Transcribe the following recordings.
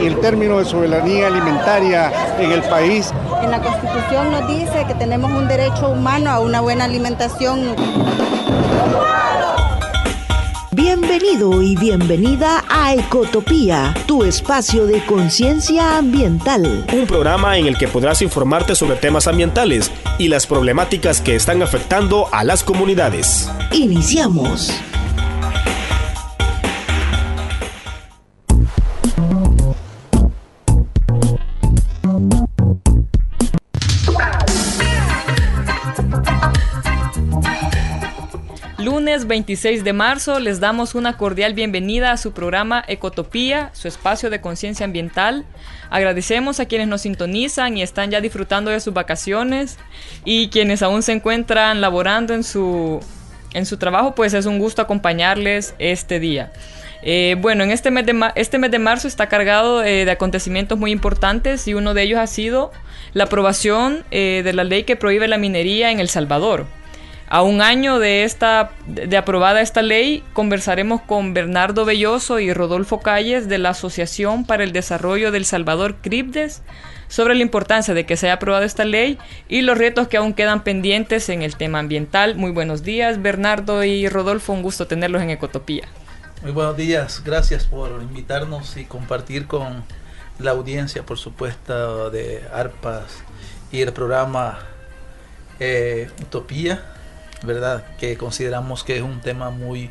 Y el término de soberanía alimentaria en el país. En la Constitución nos dice que tenemos un derecho humano a una buena alimentación. Bienvenido y bienvenida a Ecotopía, tu espacio de conciencia ambiental. Un programa en el que podrás informarte sobre temas ambientales y las problemáticas que están afectando a las comunidades. Iniciamos. Lunes 26 de marzo les damos una cordial bienvenida a su programa Ecotopía, su espacio de conciencia ambiental. Agradecemos a quienes nos sintonizan y están ya disfrutando de sus vacaciones, y quienes aún se encuentran laborando en su trabajo, pues es un gusto acompañarles este día. Bueno, en este mes de marzo está cargado de acontecimientos muy importantes, y uno de ellos ha sido la aprobación de la ley que prohíbe la minería en El Salvador. A un año de aprobada esta ley, conversaremos con Bernardo Belloso y Rodolfo Calles de la Asociación para el Desarrollo del Salvador, CRIBDES, sobre la importancia de que se haya aprobado esta ley y los retos que aún quedan pendientes en el tema ambiental. Muy buenos días, Bernardo y Rodolfo, un gusto tenerlos en Ecotopía. Muy buenos días, gracias por invitarnos y compartir con la audiencia, por supuesto, de ARPAS y el programa Utopía, ¿verdad? Que consideramos que es un tema un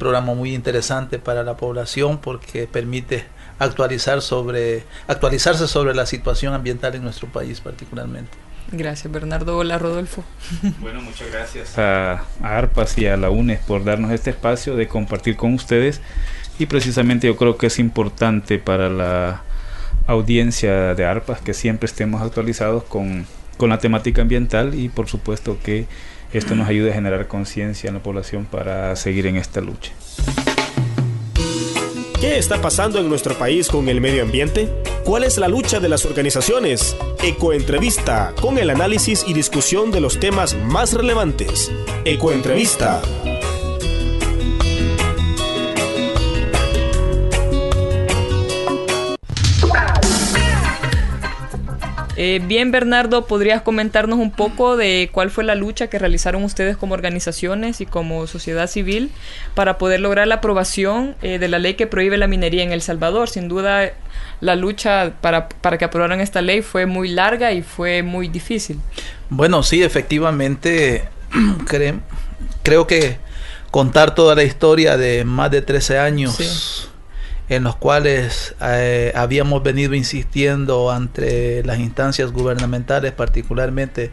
programa muy interesante para la población, porque permite actualizarse sobre la situación ambiental en nuestro país particularmente. Gracias, Bernardo. Hola, Rodolfo. Bueno, muchas gracias a ARPAS y a la UNES por darnos este espacio de compartir con ustedes, y precisamente yo creo que es importante para la audiencia de ARPAS que siempre estemos actualizados con la temática ambiental, y por supuesto que esto nos ayude a generar conciencia en la población para seguir en esta lucha. ¿Qué está pasando en nuestro país con el medio ambiente? ¿Cuál es la lucha de las organizaciones? Ecoentrevista, con el análisis y discusión de los temas más relevantes. Ecoentrevista. Bien, Bernardo, ¿podrías comentarnos un poco de cuál fue la lucha que realizaron ustedes como organizaciones y como sociedad civil para poder lograr la aprobación de la ley que prohíbe la minería en El Salvador? Sin duda, la lucha para que aprobaran esta ley fue muy larga y fue muy difícil. Bueno, sí, efectivamente, creo que contar toda la historia de más de 13 años... Sí. En los cuales habíamos venido insistiendo ante las instancias gubernamentales, particularmente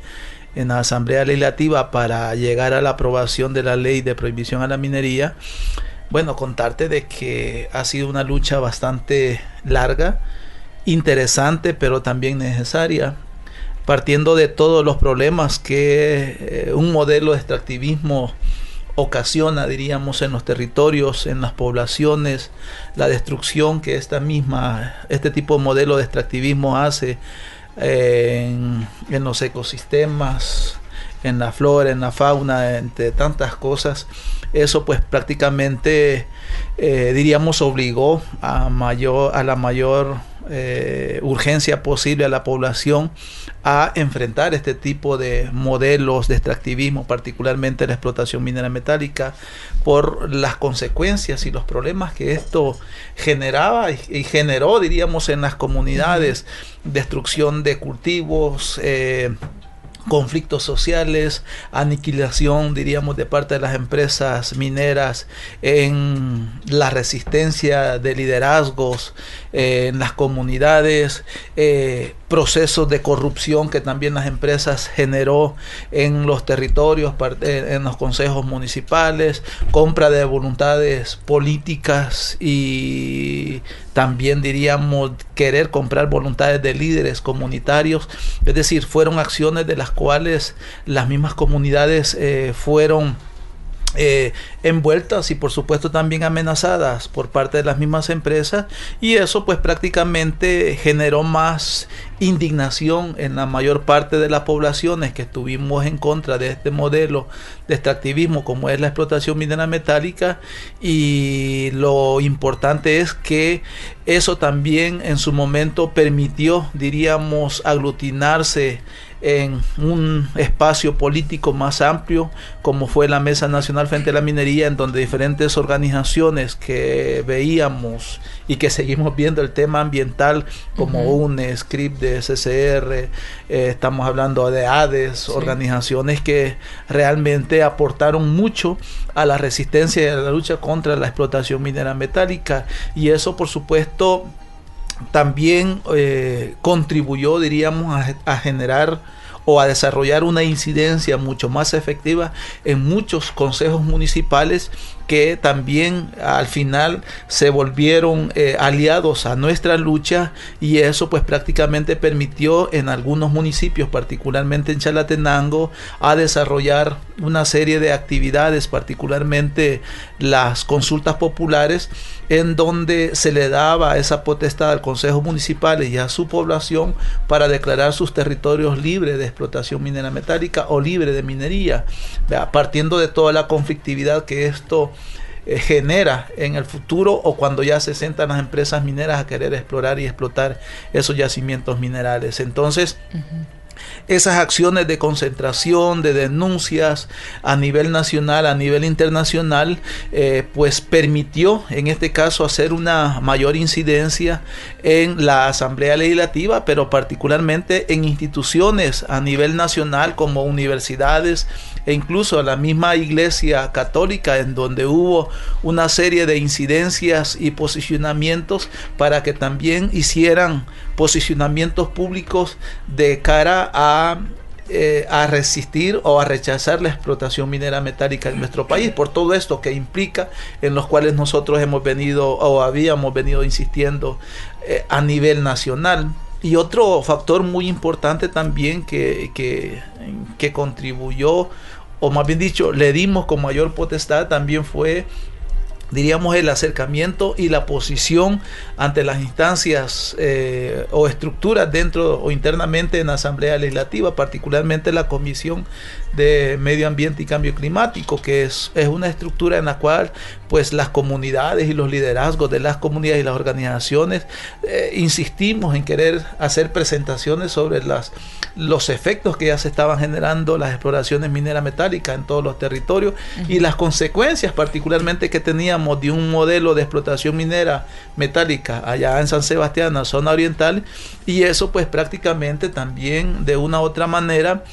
en la Asamblea Legislativa, para llegar a la aprobación de la ley de prohibición a la minería. Bueno, contarte de que ha sido una lucha bastante larga, interesante, pero también necesaria, partiendo de todos los problemas que un modelo de extractivismo ocasiona, diríamos, en los territorios, en las poblaciones, la destrucción que este tipo de modelo de extractivismo hace en los ecosistemas, en la flora, en la fauna, entre tantas cosas. Eso pues prácticamente diríamos obligó a la mayor urgencia posible a la población a enfrentar este tipo de modelos de extractivismo, particularmente la explotación minera metálica, por las consecuencias y los problemas que esto generaba y generó, diríamos, en las comunidades: destrucción de cultivos, conflictos sociales, aniquilación, diríamos, de parte de las empresas mineras, en la resistencia de liderazgos en las comunidades, procesos de corrupción que también las empresas generó en los territorios, en los consejos municipales, compra de voluntades políticas y también, diríamos, querer comprar voluntades de líderes comunitarios. Es decir, fueron acciones de las cuales las mismas comunidades fueron envueltas y por supuesto también amenazadas por parte de las mismas empresas, y eso pues prácticamente generó más indignación en la mayor parte de las poblaciones que estuvimos en contra de este modelo de extractivismo como es la explotación minera metálica. Y lo importante es que eso también en su momento permitió, diríamos, aglutinarse en un espacio político más amplio como fue la Mesa Nacional frente a la Minería, en donde diferentes organizaciones que veíamos y que seguimos viendo el tema ambiental como UNES, CRIP de SCR, estamos hablando de ADES, organizaciones que realmente aportaron mucho a la resistencia y a la lucha contra la explotación minera metálica, y eso por supuesto también contribuyó, diríamos, a generar o a desarrollar una incidencia mucho más efectiva en muchos consejos municipales que también al final se volvieron aliados a nuestra lucha, y eso pues prácticamente permitió en algunos municipios, particularmente en Chalatenango, a desarrollar una serie de actividades, particularmente las consultas populares, en donde se le daba esa potestad al Consejo Municipal y a su población para declarar sus territorios libres de explotación minera metálica o libre de minería, partiendo de toda la conflictividad que esto genera en el futuro, o cuando ya se sentan las empresas mineras a querer explorar y explotar esos yacimientos minerales. Entonces, esas acciones de concentración, de denuncias a nivel nacional, a nivel internacional, pues permitió en este caso hacer una mayor incidencia en la Asamblea Legislativa, pero particularmente en instituciones a nivel nacional como universidades e incluso a la misma Iglesia Católica, en donde hubo una serie de incidencias y posicionamientos para que también hicieran posicionamientos públicos de cara a resistir o a rechazar la explotación minera metálica en nuestro país, por todo esto que implica, en los cuales nosotros hemos venido o habíamos venido insistiendo a nivel nacional. Y otro factor muy importante también que contribuyó, o más bien dicho, le dimos con mayor potestad, también fue, diríamos, el acercamiento y la posición ante las instancias o estructuras dentro o internamente en la Asamblea Legislativa, particularmente la Comisión de Medio Ambiente y Cambio Climático, que es una estructura en la cual pues las comunidades y los liderazgos de las comunidades y las organizaciones insistimos en querer hacer presentaciones sobre los efectos que ya se estaban generando las exploraciones mineras metálicas en todos los territorios y las consecuencias particularmente que teníamos de un modelo de explotación minera metálica allá en San Sebastián, en la zona oriental, y eso pues prácticamente también de una u otra manera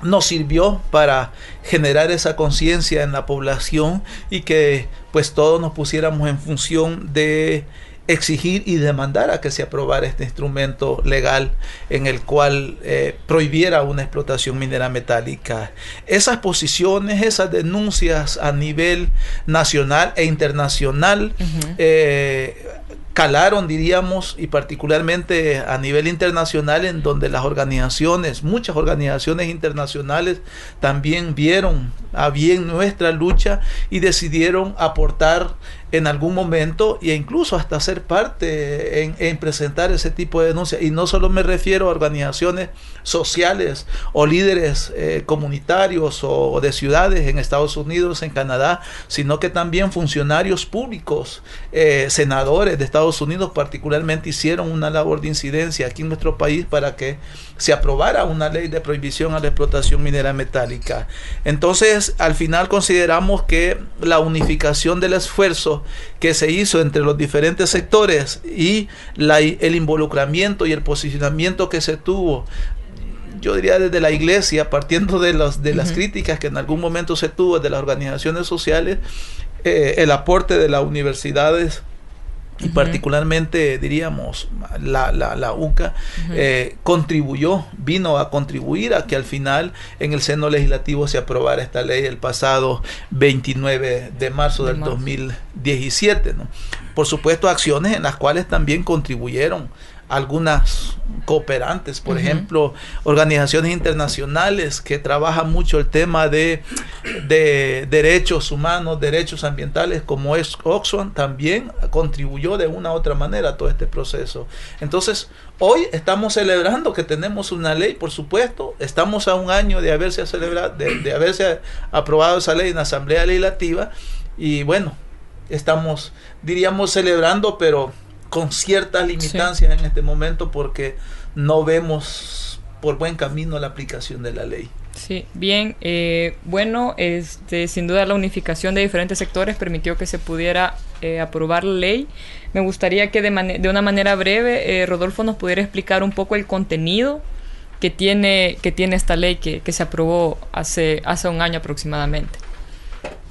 nos sirvió para generar esa conciencia en la población y que pues todos nos pusiéramos en función de exigir y demandar a que se aprobara este instrumento legal en el cual prohibiera una explotación minera metálica. Esas posiciones, esas denuncias a nivel nacional e internacional calaron, diríamos, y particularmente a nivel internacional, en donde las organizaciones, muchas organizaciones internacionales también vieron a bien nuestra lucha y decidieron aportar en algún momento e incluso hasta ser parte en presentar ese tipo de denuncias. Y no solo me refiero a organizaciones sociales o líderes comunitarios o de ciudades en Estados Unidos, en Canadá, sino que también funcionarios públicos, senadores de Estados Unidos particularmente, hicieron una labor de incidencia aquí en nuestro país para que se aprobara una ley de prohibición a la explotación minera metálica. Entonces, al final consideramos que la unificación del esfuerzo que se hizo entre los diferentes sectores y el involucramiento y el posicionamiento que se tuvo, yo diría desde la iglesia, partiendo de las críticas que en algún momento se tuvo de las organizaciones sociales, el aporte de las universidades y particularmente diríamos la UCA vino a contribuir a que al final en el seno legislativo se aprobara esta ley el pasado 29 de marzo del 2017, ¿no? Por supuesto, acciones en las cuales también contribuyeron algunas cooperantes, por ejemplo, organizaciones internacionales que trabajan mucho el tema de de derechos humanos, derechos ambientales, como es Oxfam, también contribuyó de una u otra manera a todo este proceso. Entonces, hoy estamos celebrando que tenemos una ley, por supuesto, estamos a un año de haberse celebrado, de haberse aprobado esa ley en la Asamblea Legislativa, y bueno, estamos, diríamos, celebrando, pero con ciertas limitancias en este momento, porque no vemos por buen camino la aplicación de la ley. Sí, bien, bueno, sin duda la unificación de diferentes sectores permitió que se pudiera aprobar la ley. Me gustaría que de una manera breve Rodolfo nos pudiera explicar un poco el contenido que tiene esta ley que se aprobó hace un año aproximadamente.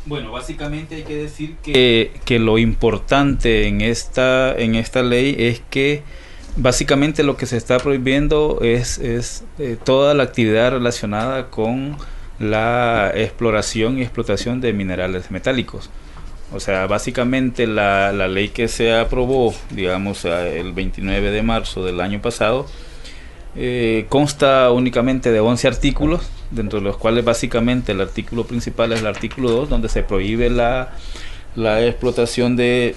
Bueno, básicamente hay que decir que lo importante en esta ley es que básicamente lo que se está prohibiendo es toda la actividad relacionada con la exploración y explotación de minerales metálicos. O sea, básicamente la ley que se aprobó, digamos, el 29 de marzo del año pasado, consta únicamente de 11 artículos, dentro de los cuales básicamente el artículo principal es el artículo 2, donde se prohíbe la explotación de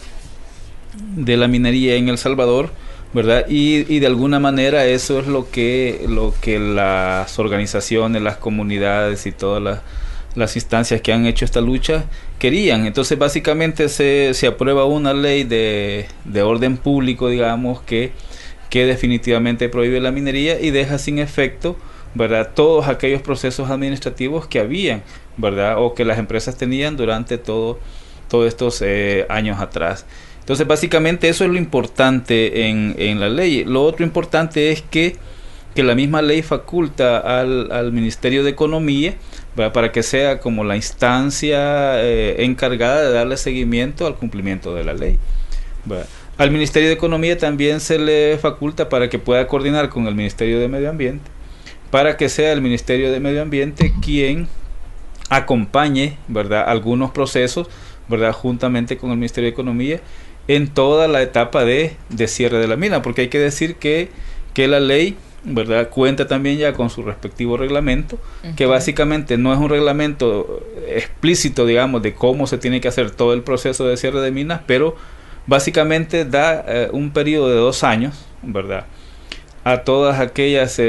la minería en El Salvador, ¿verdad? Y de alguna manera eso es lo que las organizaciones, las comunidades y todas las instancias que han hecho esta lucha querían. Entonces básicamente se aprueba una ley de orden público, digamos, que definitivamente prohíbe la minería y deja sin efecto, ¿verdad?, todos aquellos procesos administrativos que habían, ¿verdad?, o que las empresas tenían durante todos estos años atrás. Entonces básicamente eso es lo importante en la ley. Lo otro importante es que la misma ley faculta al Ministerio de Economía, ¿verdad?, para que sea como la instancia encargada de darle seguimiento al cumplimiento de la ley, ¿verdad? Al Ministerio de Economía también se le faculta para que pueda coordinar con el Ministerio de Medio Ambiente, para que sea el Ministerio de Medio Ambiente quien acompañe, ¿verdad?, algunos procesos, ¿verdad?, juntamente con el Ministerio de Economía en toda la etapa de cierre de la mina, porque hay que decir que la ley, ¿verdad?, cuenta también ya con su respectivo reglamento, que básicamente no es un reglamento explícito, digamos, de cómo se tiene que hacer todo el proceso de cierre de minas, pero básicamente da un periodo de 2 años, ¿verdad?, a todas aquellas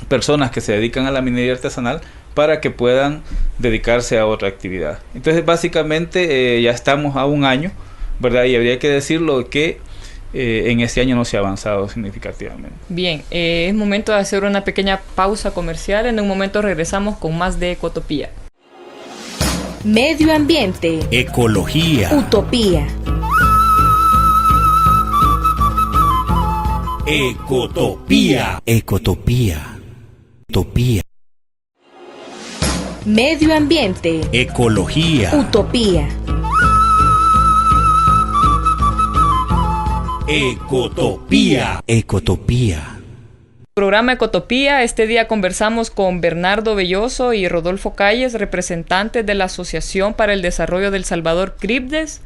personas que se dedican a la minería artesanal para que puedan dedicarse a otra actividad. Entonces básicamente ya estamos a 1 año, ¿verdad?, y habría que decirlo que en este año no se ha avanzado significativamente. Bien, es momento de hacer una pequeña pausa comercial. En un momento regresamos con más de Ecotopía. Medio ambiente. Ecología. Utopía. Ecotopía. Ecotopía. Utopía. Medio ambiente. Ecología. Utopía. Ecotopía. Ecotopía. Programa Ecotopía. Este día conversamos con Bernardo Belloso y Rodolfo Calles, representantes de la Asociación para el Desarrollo del Salvador, CRIBDES,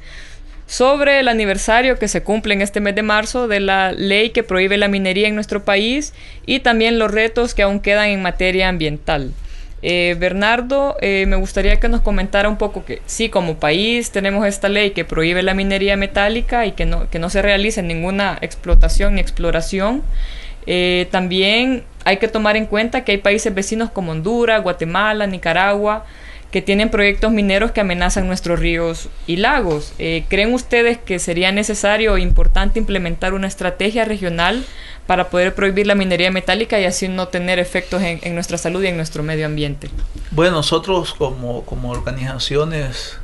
sobre el aniversario que se cumple en este mes de marzo de la ley que prohíbe la minería en nuestro país y también los retos que aún quedan en materia ambiental. Bernardo, me gustaría que nos comentara un poco que sí, como país tenemos esta ley que prohíbe la minería metálica y que no se realice ninguna explotación ni exploración. También hay que tomar en cuenta que hay países vecinos como Honduras, Guatemala, Nicaragua, que tienen proyectos mineros que amenazan nuestros ríos y lagos. ¿Creen ustedes que sería necesario o importante implementar una estrategia regional para poder prohibir la minería metálica y así no tener efectos en nuestra salud y en nuestro medio ambiente? Bueno, nosotros como organizaciones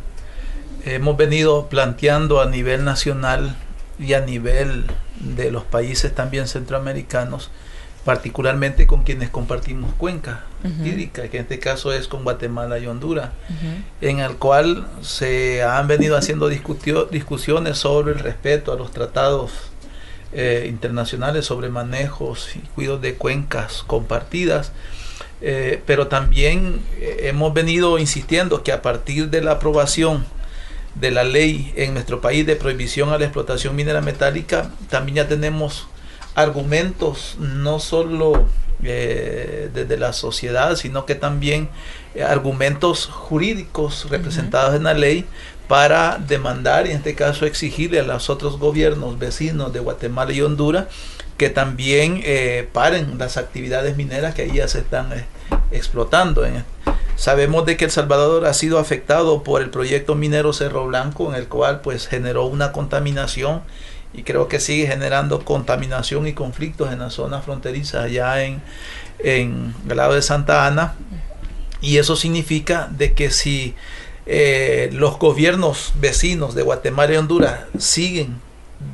hemos venido planteando a nivel nacional y a nivel de los países también centroamericanos, particularmente con quienes compartimos cuenca hídrica, que en este caso es con Guatemala y Honduras, en el cual se han venido haciendo discusiones sobre el respeto a los tratados internacionales sobre manejos y cuidados de cuencas compartidas, pero también hemos venido insistiendo que a partir de la aprobación de la ley en nuestro país de prohibición a la explotación minera metálica, también ya tenemos argumentos no solo desde la sociedad, sino que también argumentos jurídicos representados en la ley para demandar y en este caso exigirle a los otros gobiernos vecinos de Guatemala y Honduras que también paren las actividades mineras que ahí ya se están explotando. Sabemos de que El Salvador ha sido afectado por el proyecto minero Cerro Blanco, en el cual pues generó una contaminación y creo que sigue generando contaminación y conflictos en las zonas fronterizas allá en el lado de Santa Ana, y eso significa de que si los gobiernos vecinos de Guatemala y Honduras siguen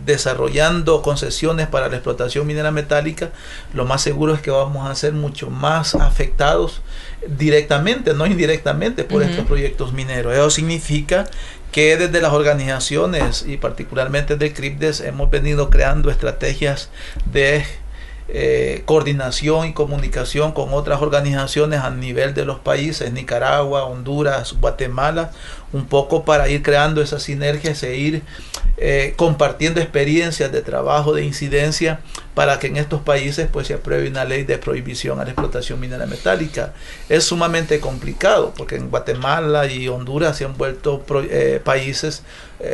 desarrollando concesiones para la explotación minera metálica, lo más seguro es que vamos a ser mucho más afectados directamente, no indirectamente, por estos proyectos mineros. Eso significa que desde las organizaciones y particularmente de CRIPDES hemos venido creando estrategias de coordinación y comunicación con otras organizaciones a nivel de los países, Nicaragua, Honduras, Guatemala, un poco para ir creando esas sinergias e ir compartiendo experiencias de trabajo, de incidencia, para que en estos países pues se apruebe una ley de prohibición a la explotación minera metálica. Es sumamente complicado porque en Guatemala y Honduras se han vuelto países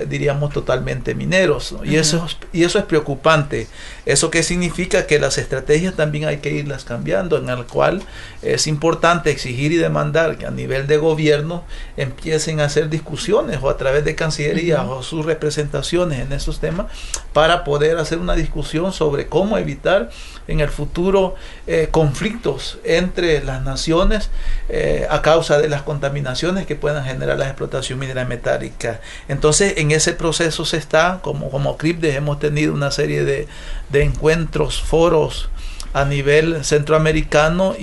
diríamos totalmente mineros, ¿no? Y eso es preocupante. ¿Eso qué significa? Que las estrategias también hay que irlas cambiando, en el cual es importante exigir y demandar que a nivel de gobierno empiecen a hacer discusiones o a través de Cancillería o sus representaciones en esos temas para poder hacer una discusión sobre cómo evitar en el futuro conflictos entre las naciones a causa de las contaminaciones que puedan generar la explotación minera metálica. Entonces en ese proceso se está, como CRIPDES hemos tenido una serie de encuentros, foros a nivel centroamericano,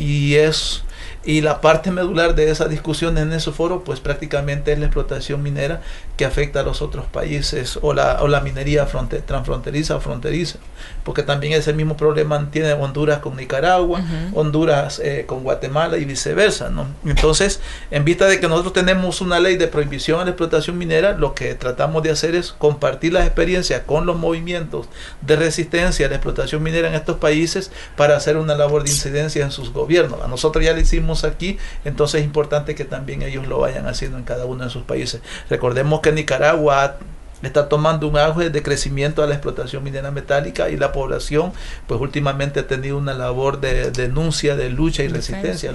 y la parte medular de esas discusiones en esos foros pues prácticamente es la explotación minera que afecta a los otros países o la minería transfronteriza o fronteriza, porque también ese mismo problema tiene Honduras con Nicaragua, Honduras con Guatemala y viceversa, ¿no? Entonces, en vista de que nosotros tenemos una ley de prohibición a la explotación minera, lo que tratamos de hacer es compartir las experiencias con los movimientos de resistencia a la explotación minera en estos países para hacer una labor de incidencia en sus gobiernos. A nosotros ya le hicimos aquí, entonces es importante que también ellos lo vayan haciendo en cada uno de sus países. Recordemos que Nicaragua está tomando un auge de crecimiento a la explotación minera metálica y la población pues últimamente ha tenido una labor de denuncia, de lucha y resistencia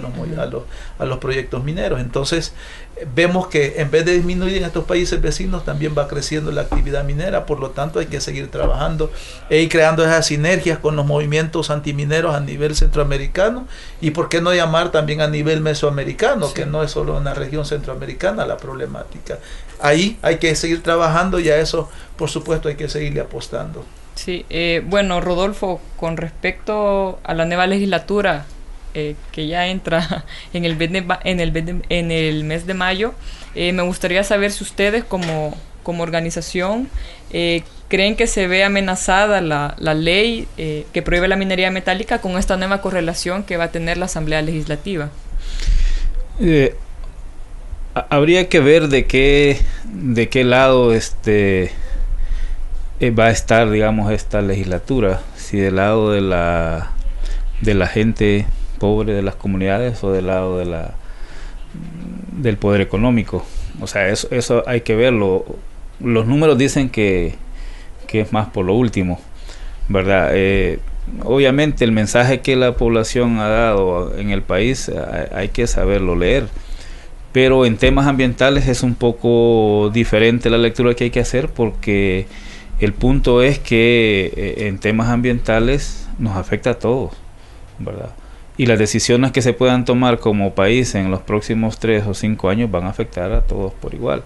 a los proyectos mineros. Entonces vemos que en vez de disminuir en estos países vecinos también va creciendo la actividad minera, por lo tanto hay que seguir trabajando e ir creando esas sinergias con los movimientos antimineros a nivel centroamericano y por qué no llamar también a nivel mesoamericano, que no es solo una región centroamericana la problemática. Ahí hay que seguir trabajando y a eso por supuesto hay que seguirle apostando. Sí, bueno, Rodolfo, con respecto a la nueva legislatura que ya entra en el mes de mayo, me gustaría saber si ustedes como organización creen que se ve amenazada la ley que prohíbe la minería metálica con esta nueva correlación que va a tener la Asamblea Legislativa. Habría que ver de qué lado va a estar, digamos, esta legislatura, si del lado de la gente pobre de las comunidades o del lado del poder económico. O sea, eso hay que verlo. Los números dicen que es más por lo último, ¿verdad? Obviamente el mensaje que la población ha dado en el país hay que saberlo leer, pero en temas ambientales es un poco diferente la lectura que hay que hacer, porque el punto es que en temas ambientales nos afecta a todos, ¿verdad? Y las decisiones que se puedan tomar como país en los próximos 3 o 5 años van a afectar a todos por igual.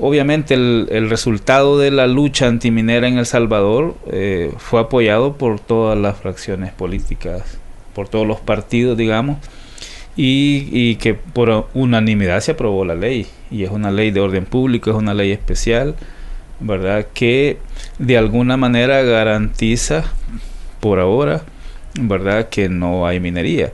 Obviamente el resultado de la lucha antiminera en El Salvador fue apoyado por todas las fracciones políticas, por todos los partidos, digamos, y que por unanimidad se aprobó la ley, y es una ley de orden público, es una ley especial, ¿verdad?, que de alguna manera garantiza por ahora, ¿verdad?, que no hay minería.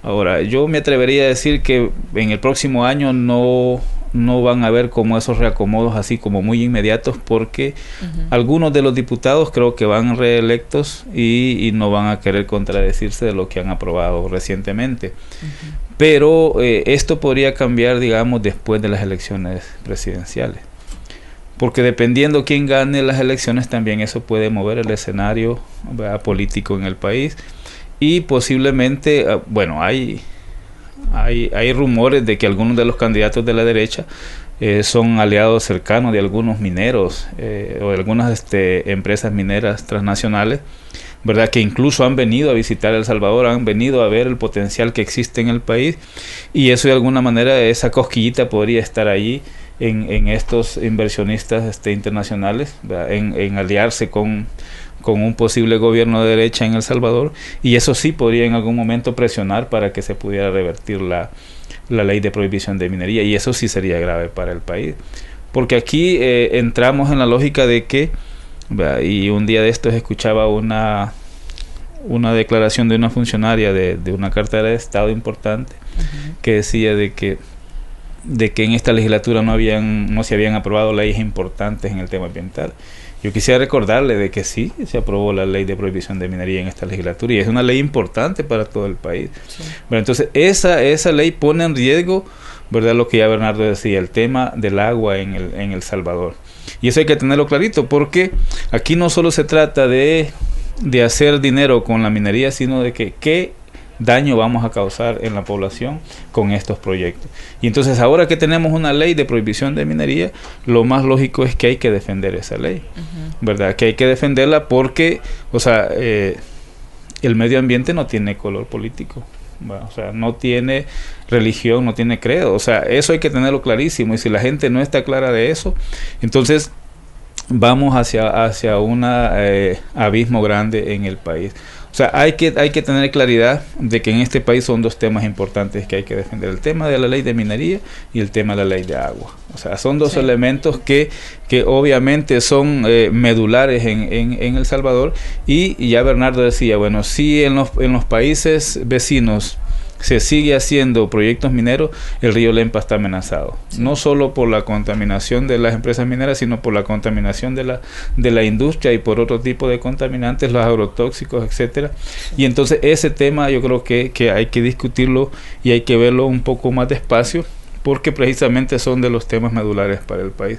Ahora, yo me atrevería a decir que en el próximo año no no van a haber como esos reacomodos así como muy inmediatos, porque algunos de los diputados creo que van reelectos y no van a querer contradecirse de lo que han aprobado recientemente. Pero esto podría cambiar, digamos, después de las elecciones presidenciales. Porque dependiendo quién gane las elecciones, también eso puede mover el escenario, ¿verdad?, político en el país. Y posiblemente, bueno, hay rumores de que algunos de los candidatos de la derecha son aliados cercanos de algunos mineros o de algunas empresas mineras transnacionales, ¿verdad?, que incluso han venido a visitar El Salvador, han venido a ver el potencial que existe en el país, y eso de alguna manera, esa cosquillita podría estar allí en estos inversionistas internacionales, en aliarse con un posible gobierno de derecha en El Salvador, y eso sí podría en algún momento presionar para que se pudiera revertir la ley de prohibición de minería, y eso sí sería grave para el país, porque aquí entramos en la lógica de que, y un día de estos escuchaba una declaración de una funcionaria de una cartera de Estado importante, que decía de que en esta legislatura no se habían aprobado leyes importantes en el tema ambiental. Yo quisiera recordarle de que sí se aprobó la ley de prohibición de minería en esta legislatura, y es una ley importante para todo el país. Sí. Bueno, entonces esa ley pone en riesgo, ¿verdad?, lo que ya Bernardo decía, el tema del agua en El Salvador. Y eso hay que tenerlo clarito, porque aquí no solo se trata de hacer dinero con la minería, sino de que qué daño vamos a causar en la población con estos proyectos. Y entonces, ahora que tenemos una ley de prohibición de minería, lo más lógico es que hay que defender esa ley, ¿verdad? Que hay que defenderla porque, o sea, el medio ambiente no tiene color político, ¿verdad? O sea, no tiene religión, no tiene credo. O sea, eso hay que tenerlo clarísimo, y si la gente no está clara de eso, entonces vamos hacia un abismo grande en el país. O sea, hay que tener claridad de que en este país son dos temas importantes que hay que defender: el tema de la ley de minería y el tema de la ley de agua. O sea, son dos elementos que obviamente son medulares en El Salvador, y ya Bernardo decía, bueno, si en los países vecinos se sigue haciendo proyectos mineros, el río Lempa está amenazado, no solo por la contaminación de las empresas mineras, sino por la contaminación de la industria y por otro tipo de contaminantes, los agrotóxicos, etcétera. Y entonces ese tema yo creo que hay que discutirlo y hay que verlo un poco más despacio, porque precisamente son de los temas medulares para el país.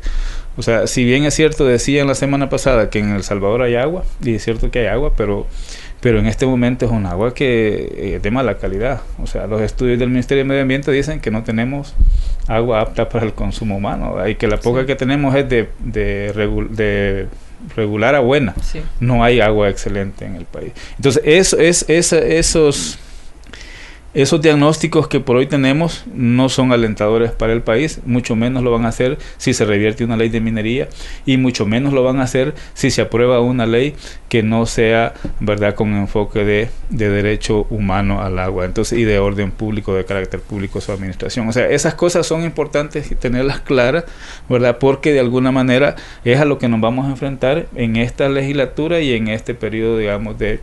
O sea, si bien es cierto, decían la semana pasada que en El Salvador hay agua, y es cierto que hay agua, pero en este momento es un agua que es de mala calidad. O sea, los estudios del Ministerio de Medio Ambiente dicen que no tenemos agua apta para el consumo humano, y que la poca que tenemos es de regular a buena. Sí. No hay agua excelente en el país. Entonces, esos diagnósticos que por hoy tenemos no son alentadores para el país, mucho menos lo van a hacer si se revierte una ley de minería, y mucho menos lo van a hacer si se aprueba una ley que no sea, ¿verdad?, con enfoque de derecho humano al agua, entonces, y de orden público, de carácter público su administración. O sea, esas cosas son importantes tenerlas claras, ¿verdad?, porque de alguna manera es a lo que nos vamos a enfrentar en esta legislatura y en este periodo, digamos, de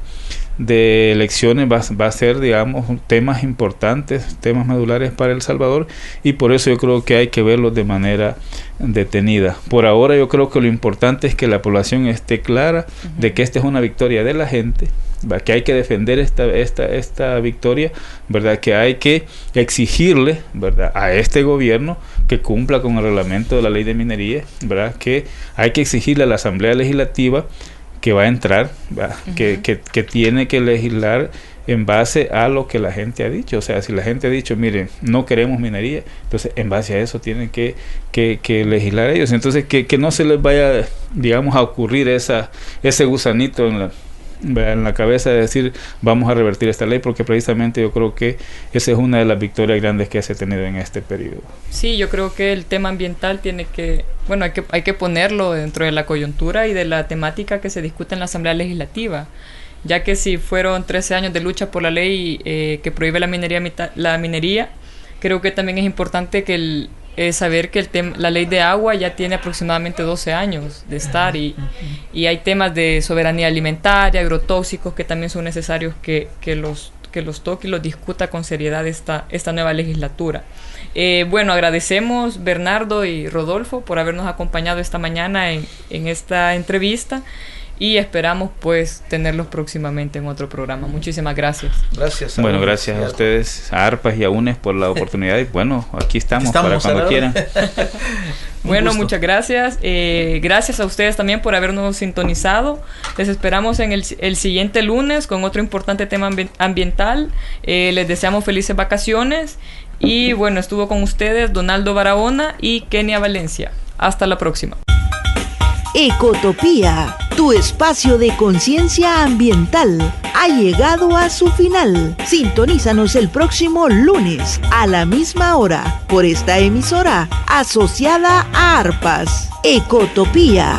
elecciones. Va a ser, digamos, temas importantes, temas medulares para El Salvador, y por eso yo creo que hay que verlos de manera detenida. Por ahora yo creo que lo importante es que la población esté clara de que esta es una victoria de la gente, ¿verdad?, que hay que defender esta victoria, ¿verdad?, que hay que exigirle, ¿verdad?, a este gobierno que cumpla con el reglamento de la ley de minería, ¿verdad?, que hay que exigirle a la Asamblea Legislativa que va a entrar, que tiene que legislar en base a lo que la gente ha dicho. O sea, si la gente ha dicho, miren, no queremos minería, entonces en base a eso tienen que legislar ellos. Entonces que no se les vaya, digamos, a ocurrir ese gusanito en la cabeza de decir vamos a revertir esta ley, porque precisamente yo creo que esa es una de las victorias grandes que se ha tenido en este periodo. Sí, yo creo que el tema ambiental hay que ponerlo dentro de la coyuntura y de la temática que se discute en la Asamblea Legislativa, ya que si fueron 13 años de lucha por la ley que prohíbe la minería, creo que también es importante que saber que la ley de agua ya tiene aproximadamente 12 años de estar, y hay temas de soberanía alimentaria, agrotóxicos, que también son necesarios que que los toque y los discuta con seriedad esta nueva legislatura. Bueno, agradecemos Bernardo y Rodolfo por habernos acompañado esta mañana en esta entrevista y esperamos pues tenerlos próximamente en otro programa. Muchísimas gracias. Gracias. Bueno, gracias a ustedes, a ARPAS y a UNES por la oportunidad y bueno, aquí estamos para cuando quieran. Bueno, muchas gracias. Gracias a ustedes también por habernos sintonizado. Les esperamos en el siguiente lunes con otro importante tema ambiental. Les deseamos felices vacaciones. Y bueno, estuvo con ustedes Donaldo Barahona y Kenia Valencia. Hasta la próxima. Ecotopía, tu espacio de conciencia ambiental, ha llegado a su final. Sintonízanos el próximo lunes a la misma hora por esta emisora asociada a ARPAS. Ecotopía,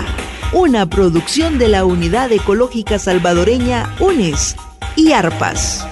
una producción de la Unidad Ecológica Salvadoreña UNES y ARPAS.